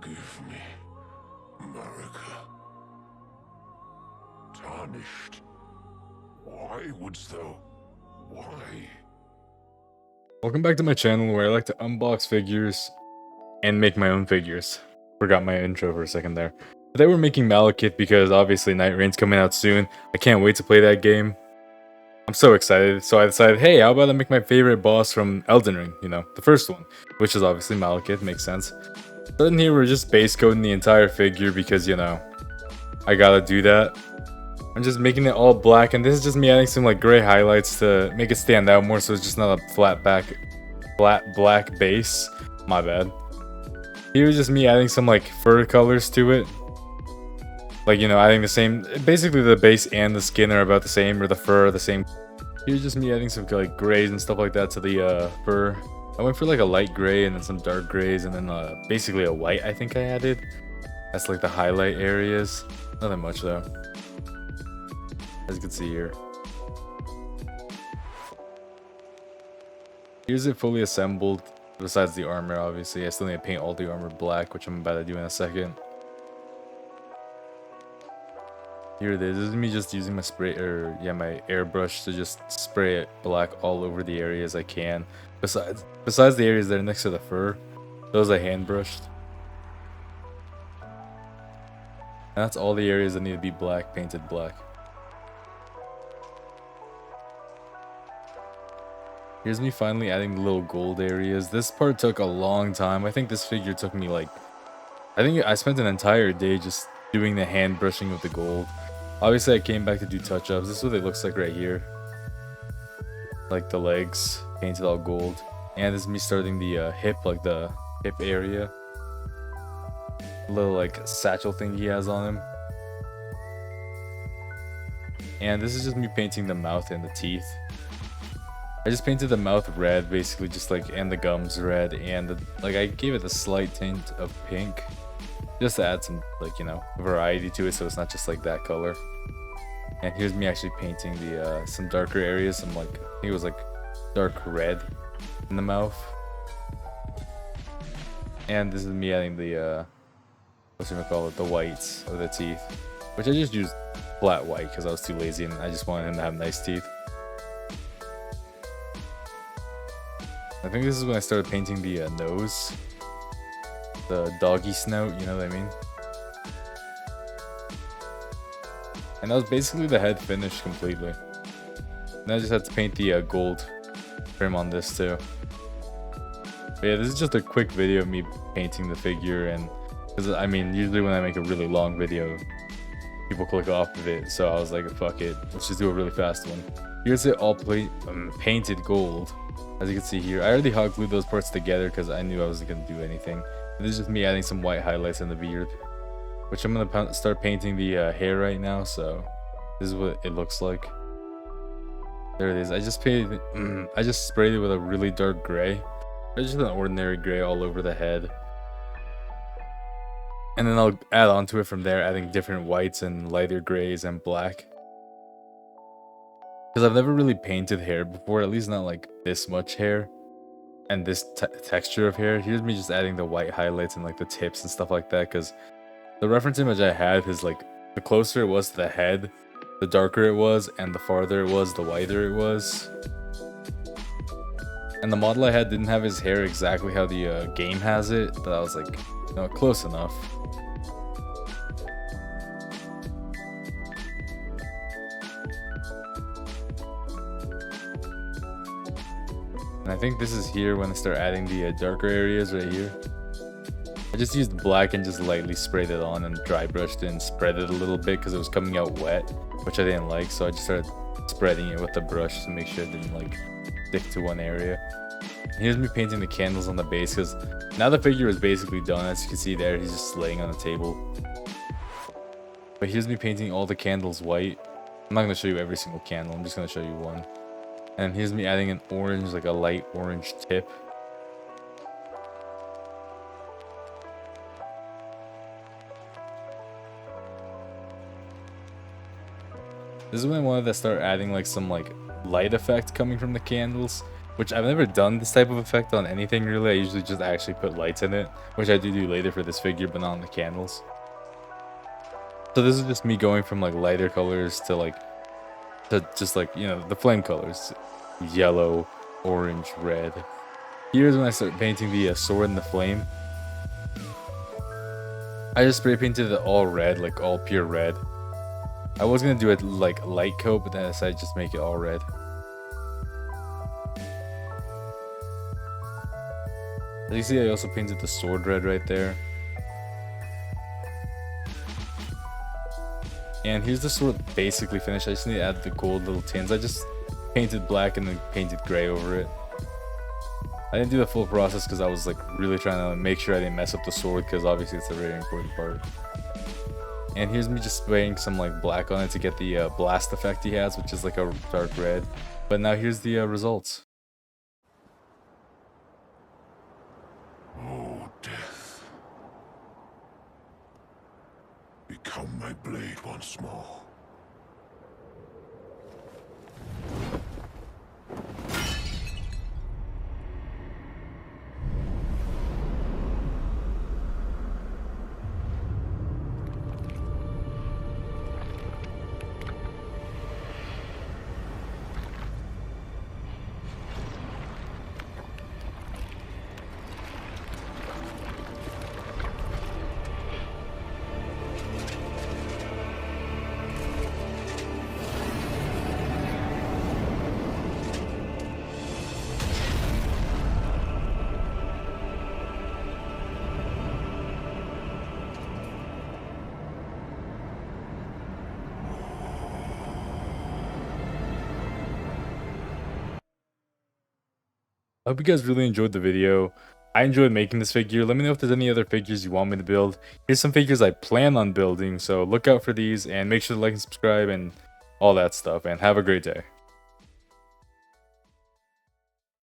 Forgive me, Marika. Tarnished. Why wouldst thou? Why? Welcome back to my channel where I like to unbox figures and make my own figures. Forgot my intro for a second there. Today we're making Malekith because obviously Night Reign's coming out soon. I can't wait to play that game. I'm so excited, so I decided, hey, how about I make my favorite boss from Elden Ring, you know, the first one, which is obviously Malekith, makes sense. So in here we're just base coding the entire figure because, you know, I gotta do that. I'm just making it all black, and this is just me adding some like gray highlights to make it stand out more so it's just not a flat black base. My bad. Here's just me adding some like fur colors to it. Like, you know, adding the same, basically the base and the skin are about the same, or the fur are the same. Here's just me adding some like grays and stuff like that to the fur. I went for like a light gray and then some dark grays and then basically a white I think I added. That's like the highlight areas. Nothing much though. As you can see here. Here's it fully assembled, besides the armor obviously. I still need to paint all the armor black, which I'm about to do in a second. Here it is. This is me just using my my airbrush to just spray it black all over the areas I can. Besides the areas that are next to the fur, those I hand brushed. And that's all the areas that need to be black, painted black. Here's me finally adding the little gold areas. This part took a long time. I think this figure took me like, I think I spent an entire day just doing the hand brushing with the gold. Obviously I came back to do touch-ups. This is what it looks like right here. Like the legs painted all gold. And this is me starting the hip, like the hip area. Little like satchel thing he has on him. And this is just me painting the mouth and the teeth. I just painted the mouth red, basically, just like, and the gums red, and like I gave it a slight tint of pink, just to add some, like, you know, variety to it, so it's not just like that color. And here's me actually painting the some darker areas, some like, I think it was like dark red in the mouth. And this is me adding the what's it call it, the whites of the teeth, which I just used flat white because I was too lazy and I just wanted him to have nice teeth. I think this is when I started painting the nose. The doggy snout, you know what I mean? And that was basically the head finished completely. And I just had to paint the gold trim on this too. But yeah, this is just a quick video of me painting the figure, and because I mean, usually when I make a really long video, people click off of it, so I was like, fuck it, let's just do a really fast one. Here's it all painted gold. As you can see here, I already hot glued those parts together because I knew I wasn't going to do anything. And this is just me adding some white highlights in the beard, which I'm going to start painting the hair right now, so this is what it looks like. There it is. I just painted I just sprayed it with a really dark gray. It's just an ordinary gray all over the head. And then I'll add on to it from there, adding different whites and lighter grays and black. Because I've never really painted hair before, at least not like this much hair and this texture of hair. Here's me just adding the white highlights and like the tips and stuff like that, because the reference image I had is like, the closer it was to the head, the darker it was, and the farther it was, the whiter it was. And the model I had didn't have his hair exactly how the game has it, but I was like, you know, close enough. And I think this is here when I start adding the darker areas right here. I just used black and just lightly sprayed it on and dry brushed it and spread it a little bit because it was coming out wet, which I didn't like, so I just started spreading it with the brush to make sure it didn't like stick to one area. And here's me painting the candles on the base because now the figure is basically done. As you can see there, he's just laying on the table. But here's me painting all the candles white. I'm not going to show you every single candle, I'm just going to show you one. And here's me adding an orange, like a light orange tip. This is when I wanted to start adding like some like light effect coming from the candles. which I've never done this type of effect on anything really. I usually just actually put lights in it, which I do later for this figure, but not on the candles. So this is just me going from like lighter colors to just like, you know, the flame colors. Yellow, orange, red. Here's when I start painting the sword and the flame. I just spray painted it all red, like all pure red. I was gonna do it like light coat, but then I decided to just make it all red. As you see, I also painted the sword red right there. And here's the sword basically finished. I just need to add the gold little tins. I just painted black and then painted gray over it. I didn't do the full process because I was like really trying to make sure I didn't mess up the sword, because obviously it's a very important part. And here's me just spraying some like black on it to get the blast effect he has, which is like a dark red. But now here's the results. Oh, death. Become my blade once more. I hope you guys really enjoyed the video. I enjoyed making this figure. Let me know if there's any other figures you want me to build. Here's some figures I plan on building, so look out for these and make sure to like and subscribe and all that stuff, and have a great day.